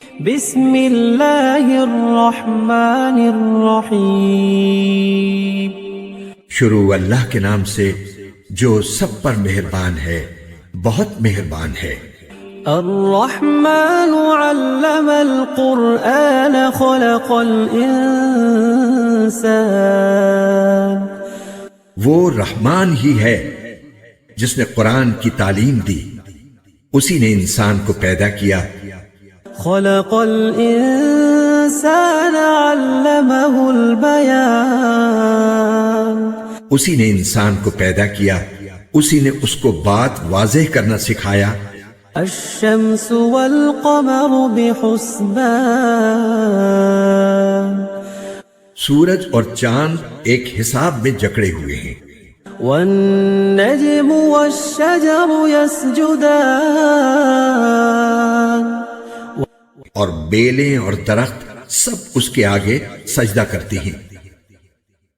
بسم اللہ الرحمن الرحیم۔ شروع اللہ کے نام سے جو سب پر مہربان ہے، بہت مہربان ہے۔ الرحمن علم القرآن خلق الانسان۔ وہ رحمان ہی ہے جس نے قرآن کی تعلیم دی، اسی نے انسان کو پیدا کیا۔ خلق الانسان علمہ البیان۔ اسی نے انسان کو پیدا کیا، اسی نے اس کو بات واضح کرنا سکھایا۔ الشمس والقمر بحسبان۔ سورج اور چاند ایک حساب میں جکڑے ہوئے ہیں۔ والنجم والشجر يسجدان۔ اور بیلیں اور درخت سب اس کے آگے سجدہ کرتی ہیں۔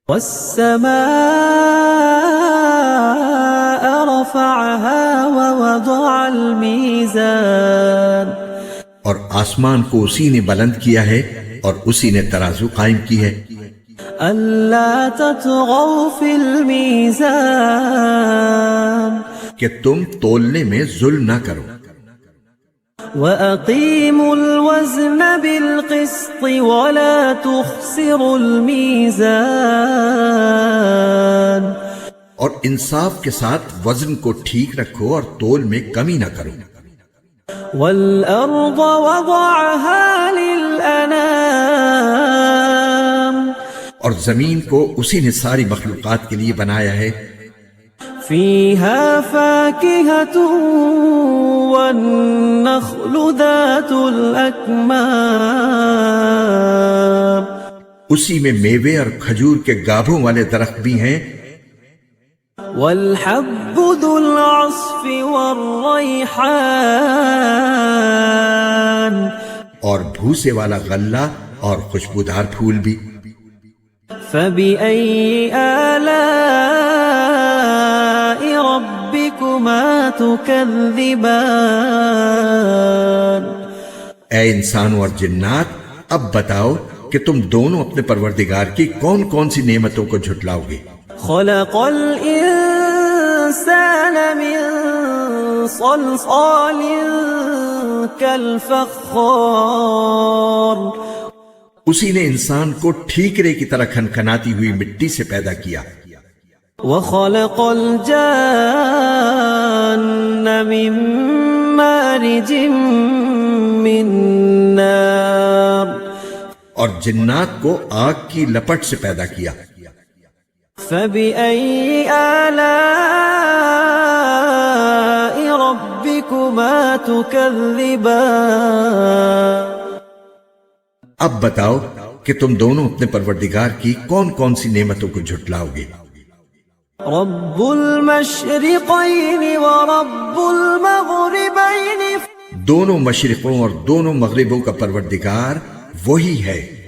والسماء رفعها ووضع الميزان۔ اور آسمان کو اسی نے بلند کیا ہے اور اسی نے ترازو قائم کی ہے۔ أَلَّا تَطْغَوْا فِي الْمِيزَانِ۔ کہ تم تولنے میں ظلم نہ کرو۔ وَأَقِيمُوا الْوَزْنَ بِالْقِسْطِ وَلَا تُخْسِرُوا الْمِيزَانَ۔ اور انصاف کے ساتھ وزن کو ٹھیک رکھو اور تول میں کمی نہ کرو۔ وَالْأَرْضَ وَضَعَهَا لِلْأَنَامِ۔ اور زمین کو اسی نے ساری مخلوقات کے لیے بنایا ہے۔ فِيهَا فَاكِهَةٌ وَالنَّخْلُ ذَاتُ الْأَكْمَامِ۔ اسی میں میوے اور کھجور کے گابھوں والے درخت بھی ہیں۔ وَالْحَبُّ ذُو الْعَصْفِ وَالرَّيْحَانِ۔ اور بھوسے والا غلہ اور خوشبودار پھول بھی۔ فَبِأَيِّ آلَاءِ رَبِّكُمَا تُكَذِّبَانِ۔ اے انسانوں اور جنات، اب بتاؤ کہ تم دونوں اپنے پروردگار کی کون کون سی نعمتوں کو جھٹلاؤ گے۔ خلق الانسان من صلصال كالفخار۔ اسی نے انسان کو ٹھیکرے کی طرح کھنکھناتی ہوئی مٹی سے پیدا کیا۔ وخلق الجان من مارج من نار۔ اور جنات کو آگ کی لپٹ سے پیدا کیا۔ فَبِأَيِّ آلَاءِ رَبِّكُمَا تُكَذِّبَانِ۔ اب بتاؤ کہ تم دونوں اپنے پروردگار کی کون کون سی نعمتوں کو جھٹلاؤ گے۔ رب المشرقین ورب المغربین۔ دونوں مشرقوں اور دونوں مغربوں کا پروردگار وہی ہے۔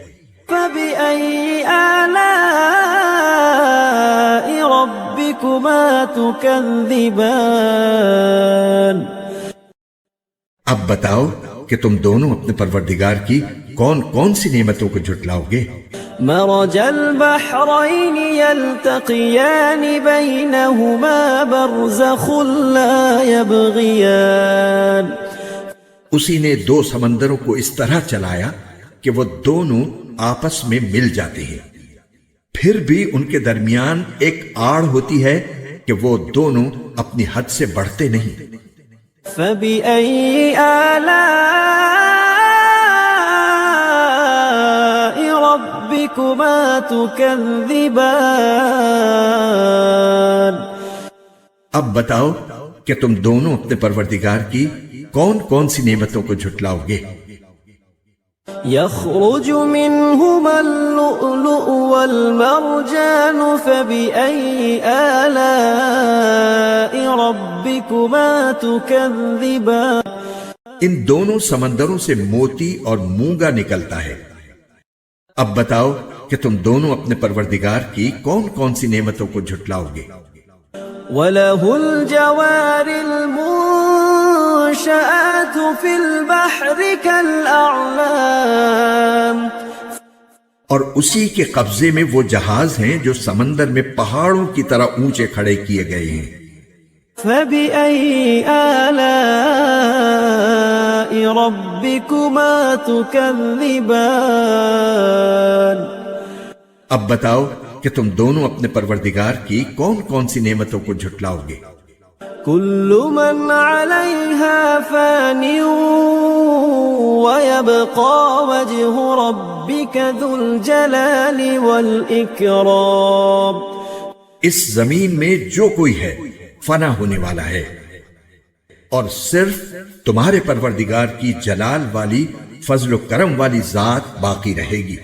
فَبِأَيِّ آلَاءِ رَبِّكُمَا تُكَذِّبَانِ۔ اب بتاؤ کہ تم دونوں اپنے پروردگار کی کون کون سی نعمتوں کو جھٹلاؤ گے۔ مرج البحرین یلتقیان بینہما برزخ لا یبغیان۔ اسی نے دو سمندروں کو اس طرح چلایا کہ وہ دونوں آپس میں مل جاتے ہیں، پھر بھی ان کے درمیان ایک آڑ ہوتی ہے کہ وہ دونوں اپنی حد سے بڑھتے نہیں۔ فَبِأَيِّ آلَاءِ رَبِّكُمَا تُكَذِّبَانِ۔ اب بتاؤ کہ تم دونوں اپنے پروردگار کی کون کون سی نعمتوں کو جھٹلاؤ گے۔ يخرج منهما اللؤلؤ والمرجان فبأي آلاء ربكما تكذبان۔ ان دونوں سمندروں سے موتی اور مونگا نکلتا ہے۔ اب بتاؤ کہ تم دونوں اپنے پروردگار کی کون کون سی نعمتوں کو جھٹلاؤ گے۔ وَلَهُ الْجَوَارِ الْمُنشَآتُ في البحر كالأعلام اور اسی کے قبضے میں وہ جہاز ہیں جو سمندر میں پہاڑوں کی طرح اونچے کھڑے کیے گئے ہیں۔ فبأي آلاء ربكما تكذبان اب بتاؤ کہ تم دونوں اپنے پروردگار کی کون کون سی نعمتوں کو جھٹلاؤ گے؟ كل من عليها فان ويبقى وجه ربك ذو الجلال والإكرام اس زمین میں جو کوئی ہے فنا ہونے والا ہے، اور صرف تمہارے پروردگار کی جلال والی فضل و کرم والی ذات باقی رہے گی۔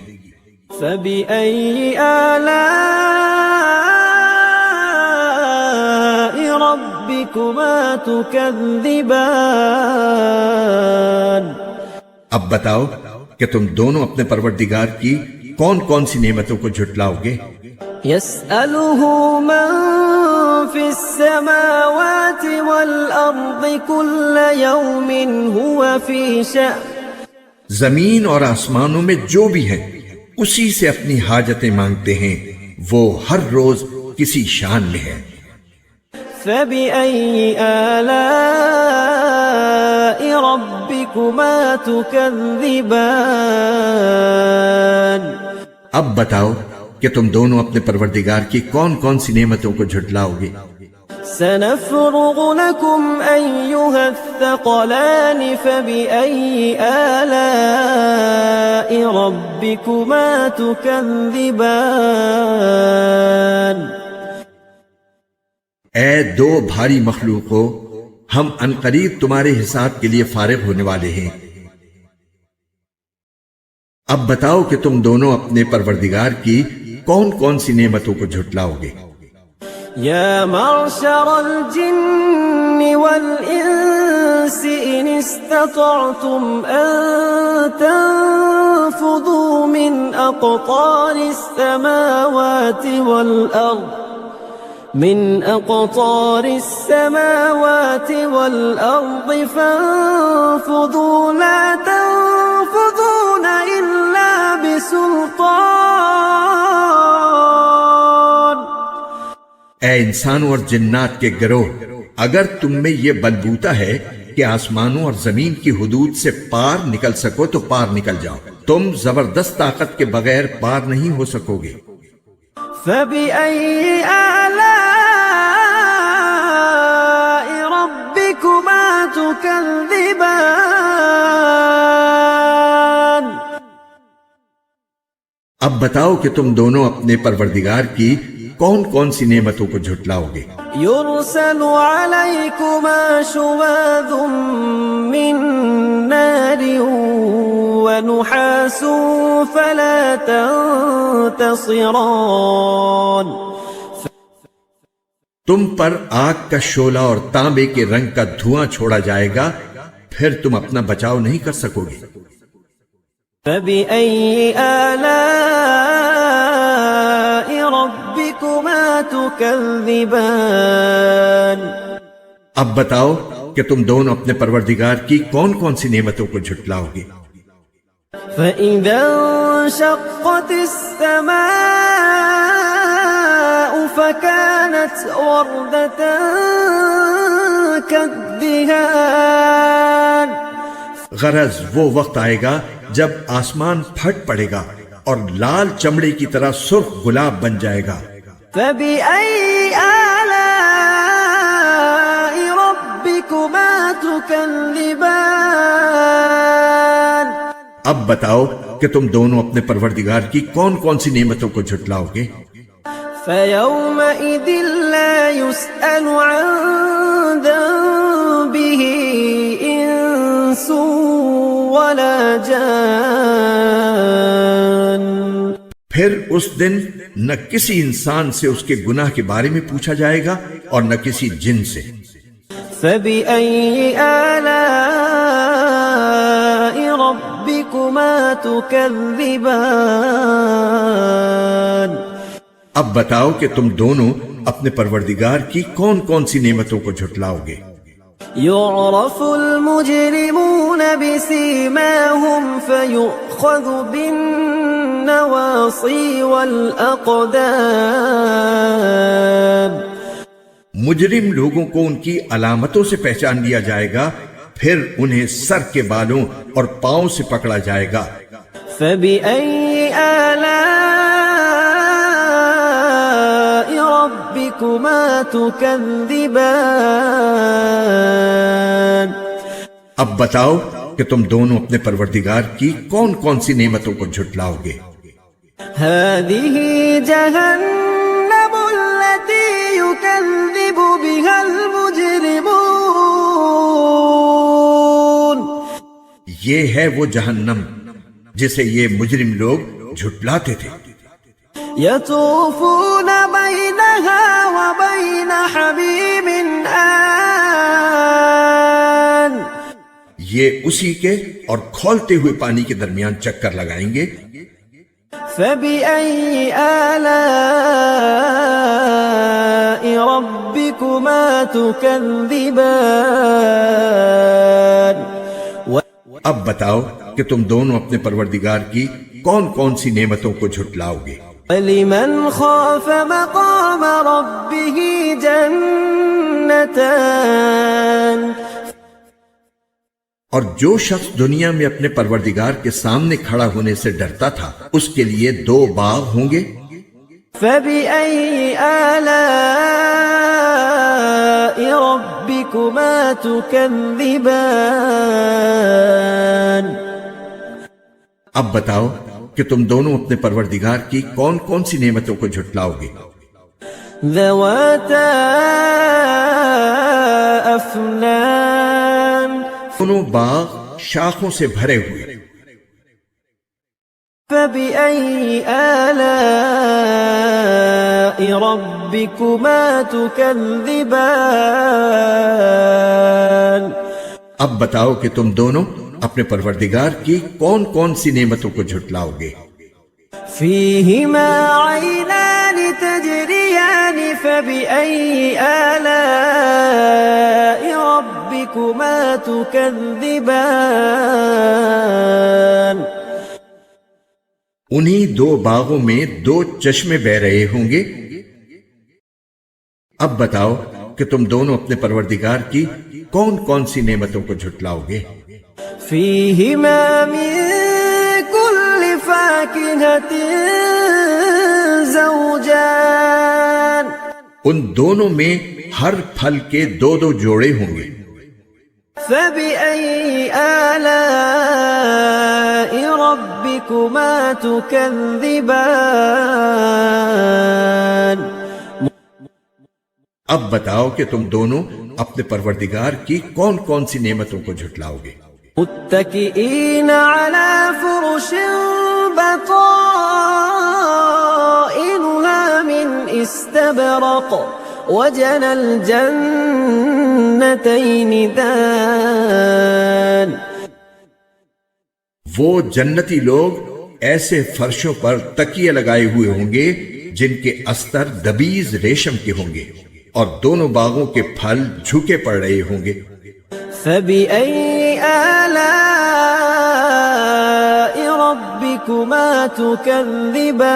فبأي آلاء ربكما تكذبان اب بتاؤ کہ تم دونوں اپنے پروردگار کی کون کون سی نعمتوں کو جھٹلاؤ گے؟ يسأله من في السماوات والأرض كل يوم هو في شأن زمین اور آسمانوں میں جو بھی ہے اسی سے اپنی حاجتیں مانگتے ہیں، وہ ہر روز کسی شان میں ہے۔ فبأي آلاء ربكما تكذبان اب بتاؤ کہ تم دونوں اپنے پروردگار کی کون کون سی نعمتوں کو جھٹلاؤ گے؟ سنفرغ لكم أيها الثقلان فبأي آلاء ربكما تكذبان اے دو بھاری مخلوقوں، ہم عنقریب تمہارے حساب کے لیے فارغ ہونے والے ہیں۔ اب بتاؤ کہ تم دونوں اپنے پروردگار کی کون کون سی نعمتوں کو جھٹلاؤ گے؟ يا معشر الجن والإنس إن استطعتم أن تنفذوا من أقطار السماوات والأرض فانفذوا لا تنفذون إلا بسلطان اے انسانوں اور جنات کے گروہ، اگر تم میں یہ بلبوتا ہے کہ آسمانوں اور زمین کی حدود سے پار نکل سکو تو پار نکل جاؤ، تم زبردست طاقت کے بغیر پار نہیں ہو سکو گے۔ فبأي آلاء ربكما تكذبان اب بتاؤ کہ تم دونوں اپنے پروردگار کی کون کون سی نعمتوں کو جھٹلاؤ گے؟ يرسل عليكما شواظ من نار ونحاس فلا تنتصران تم پر آگ کا شعلہ اور تانبے کے رنگ کا دھواں چھوڑا جائے گا، پھر تم اپنا بچاؤ نہیں کر سکو گے۔ فبأي آلاء ربكما تكذبان اب بتاؤ کہ تم دونوں اپنے پروردگار کی کون کون سی نعمتوں کو جھٹلاؤ گے؟ فإذا انشقت السماء فكانت وردة كالدهان غرض وہ وقت آئے گا جب آسمان پھٹ پڑے گا اور لال چمڑے کی طرح سرخ گلاب بن جائے گا۔ فبأي آلاء ربكما تكذبان اب بتاؤ کہ تم دونوں اپنے پروردگار کی کون کون سی نعمتوں کو جھٹلاؤ گے؟ فيومئذ لا يسأل عن ذنبه إنس ولا جان پھر اس دن نہ کسی انسان سے اس کے گناہ کے بارے میں پوچھا جائے گا اور نہ کسی جن سے۔ فبأي آلاء ربكما تكذبان اب بتاؤ کہ تم دونوں اپنے پروردگار کی کون کون سی نعمتوں کو جھٹلاؤ گے؟ يعرف المجرمون بسيماهم فيؤخذ بالنواصي والأقدام مجرم لوگوں کو ان کی علامتوں سے پہچان لیا جائے گا، پھر انہیں سر کے بالوں اور پاؤں سے پکڑا جائے گا۔ فبأي آلاء ربكما تكذبان اب بتاؤ کہ تم دونوں اپنے پروردگار کی کون کون سی نعمتوں کو جھٹلاؤ گے؟ هذه جهنم التي يكذب بها المجرمون یہ ہے وہ جہنم جسے یہ مجرم لوگ جھٹلاتے تھے۔ يطوفون بينها وبين حميم آن یہ اسی کے اور کھولتے ہوئے پانی کے درمیان چکر لگائیں گے۔ فبأي آلاء ربكما تكذبان اب بتاؤ کہ تم دونوں اپنے پروردگار کی کون کون سی نعمتوں کو جھٹلاؤ گے؟ ولمن خاف مقام ربه جنتان اور جو شخص دنیا میں اپنے پروردگار کے سامنے کھڑا ہونے سے ڈرتا تھا اس کے لیے 2 باغ ہوں گے۔ فبأي آلاء ربكما تكذبان اب بتاؤ کہ تم دونوں اپنے پروردگار کی کون کون سی نعمتوں کو جھٹلاؤ گے؟ ذواتا افنان دونوں باغ شاخوں سے بھرے ہوئے۔ فبأي آلاء ربكما تكذبان اب بتاؤ کہ تم دونوں اپنے پروردگار کی کون کون سی نعمتوں کو جھٹلاؤ گے؟ فيهما عينان تجريان فبأي آلاء ربكما تكذبان انہی 2 باغوں میں 2 چشمے بہ رہے ہوں گے۔ اب بتاؤ کہ تم دونوں اپنے پروردگار کی کون کون سی نعمتوں کو جھٹلاؤ گے؟ فيهما من كل فاكهة زوجان ان دونوں میں ہر پھل کے 2 جوڑے ہوں گے۔ فبأي آلاء ربكما تكذبان اب بتاؤ کہ تم دونوں اپنے پروردگار کی کون کون سی نعمتوں کو جھٹلاؤ گے؟ متكئين على فرش بطائنها من استبرق وجنى الجنتين دان وہ جنتی لوگ ایسے فرشوں پر تکیے لگائے ہوئے ہوں گے جن کے استر دبیز ریشم کے ہوں گے اور دونوں باغوں کے پھل جھکے پڑ رہے ہوں گے۔ فبأي آلاء ربكما تكذبان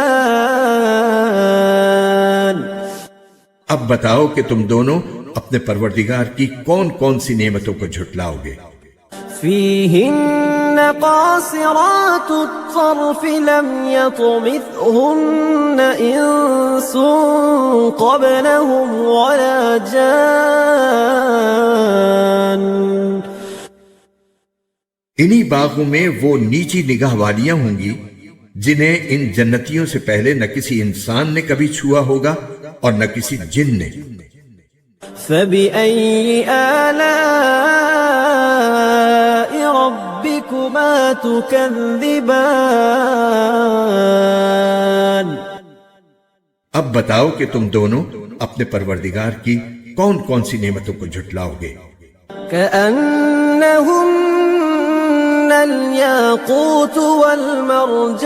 اب بتاؤ کہ تم دونوں اپنے پروردگار کی کون کون سی نعمتوں کو جھٹلاؤ گے؟ فيهن قاصرات الطرف لم يطمثهن إنس قبلهم ولا جان انہی باغوں میں وہ نیچی نگاہ والیاں ہوں گی جنہیں ان جنتیوں سے پہلے نہ کسی انسان نے کبھی چھوا ہوگا اور نہ کسی جن نے۔ فبأي آلاء ربكما تكذبان اب بتاؤ کہ تم دونوں اپنے پروردگار کی کون کون سی نعمتوں کو جھٹلاؤ گے؟ كأنهن الياقوت والمرجان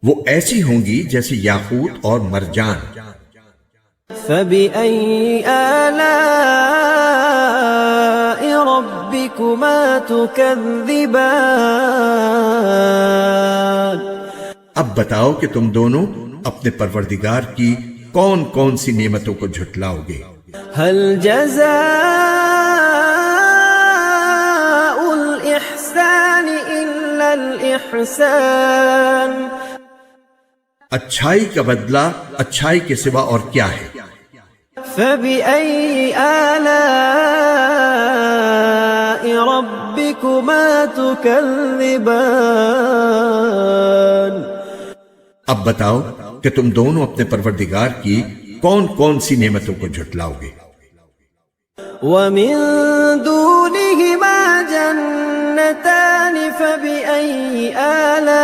وہ ایسی ہوں گی جیسے یاقوت اور مرجان۔ فبأي آلاء ربكما تكذبان اب بتاؤ کہ تم دونوں اپنے پروردگار کی کون کون سی نعمتوں کو جھٹلاؤ گے؟ هل جزاء الإحسان إلا الإحسان اچھائی کا بدلہ اچھائی کے سوا اور کیا ہے؟ فبأي آلاء ربكما تكذبان اب بتاؤ کہ تم دونوں اپنے پروردگار کی کون کون سی نعمتوں کو جھٹلاؤ گے؟ ومن دونهما جنتان فبأي آلاء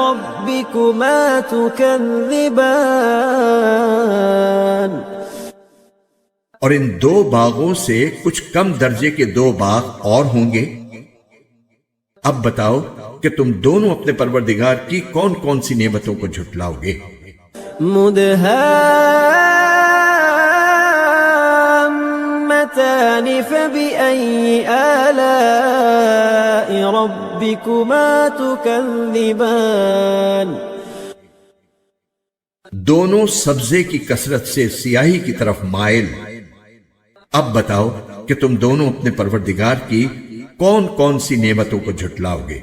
ربكما تكذبان اور ان دو باغوں سے کچھ کم درجے کے دو باغ اور ہوں گے۔ اب بتاؤ کہ تم دونوں اپنے پروردگار کی کون کون سی نعمتوں کو جھٹلاؤ گے؟ مدهامتان فبأي آلاء ربكما تكذبان دونوں سبزے کی کثرت سے سیاہی کی طرف مائل۔ اب بتاؤ کہ تم دونوں اپنے پروردگار کی کون کون سی نعمتوں کو جھٹلاؤ گے؟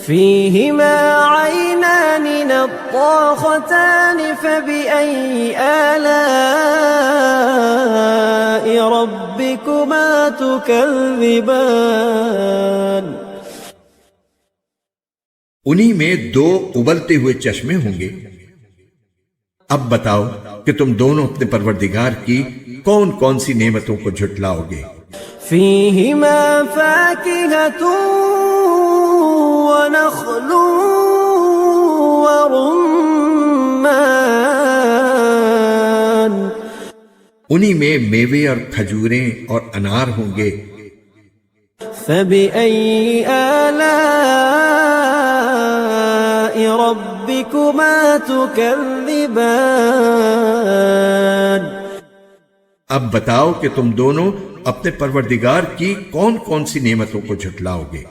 فيهما عينان نضاختان فبأي آلاء ربكما تكذبان انہی میں دو ابلتے ہوئے چشمے ہوں گے۔ اب بتاؤ کہ تم دونوں اپنے پروردگار کی کون کون سی نعمتوں کو جھٹلاؤ گے؟ فيهما فاكهة ونخل ورمان انہی میں میوے اور کھجوریں اور انار ہوں گے۔ فبأي آلاء ربكما تكذبان اب بتاؤ کہ تم دونوں اپنے پروردگار کی کون کون سی نعمتوں کو جھٹلاؤ گے؟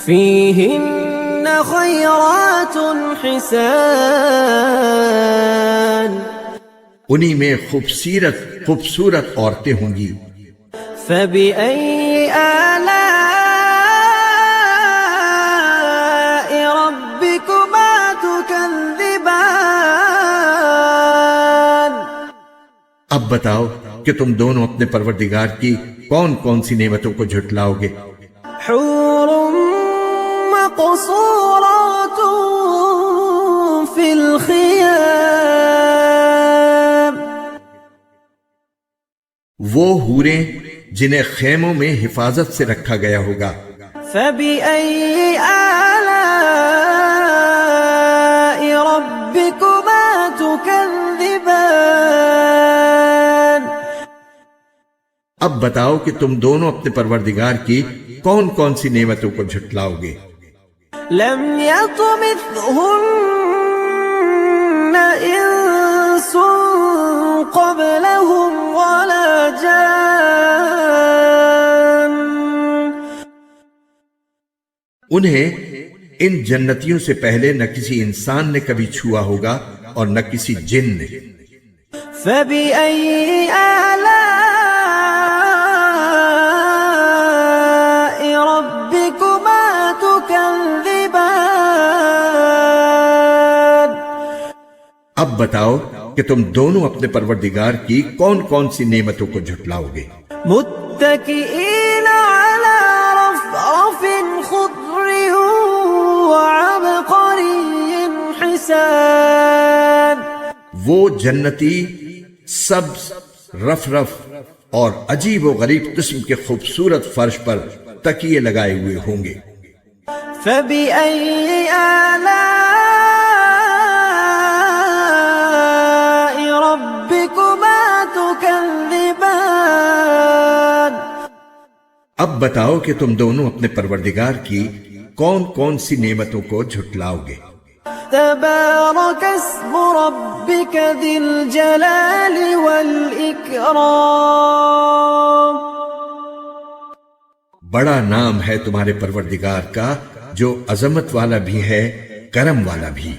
فيهن خيرات حسان انہی میں خوبصورت عورتیں ہوں گی۔ فبأي آلاء ربكما تكذبان اب بتاؤ کہ تم دونوں اپنے پروردگار کی کون کون سی نعمتوں کو جھٹلاؤ گے؟ حور مقصورات في الخيام وہ حوریں جنہیں خیموں میں حفاظت سے رکھا گیا ہوگا۔ فبأي آلاء ربكما تكذبان اب بتاؤ کہ تم دونوں اپنے پروردگار کی کون کون سی نعمتوں کو جھٹلاؤ گے؟ لم يطمثهن انس قبلهم ولا جان انہیں ان جنتیوں سے پہلے نہ کسی انسان نے کبھی چھوا ہوگا اور نہ کسی جن نے۔ فبأي آلاء ربكما تكذبان اب بتاؤ کہ تم دونوں اپنے پروردگار کی کون کون سی نعمتوں کو جھٹلاؤ گے؟ متكئين على رفرف خضر وعبقري حسان وہ جنتی سبز رف اور عجیب و غریب قسم کے خوبصورت فرش پر تکیے لگائے ہوئے ہوں گے۔ فبأي آلاء ربكما تكذبان اب بتاؤ کہ تم دونوں اپنے پروردگار کی کون کون سی نعمتوں کو جھٹلاؤ گے؟ تبارك اسم ربك ذي الجلال والإكرام. بڑا نام ہے تمہارے پروردگار کا جو عظمت والا بھی ہے، کرم والا بھی.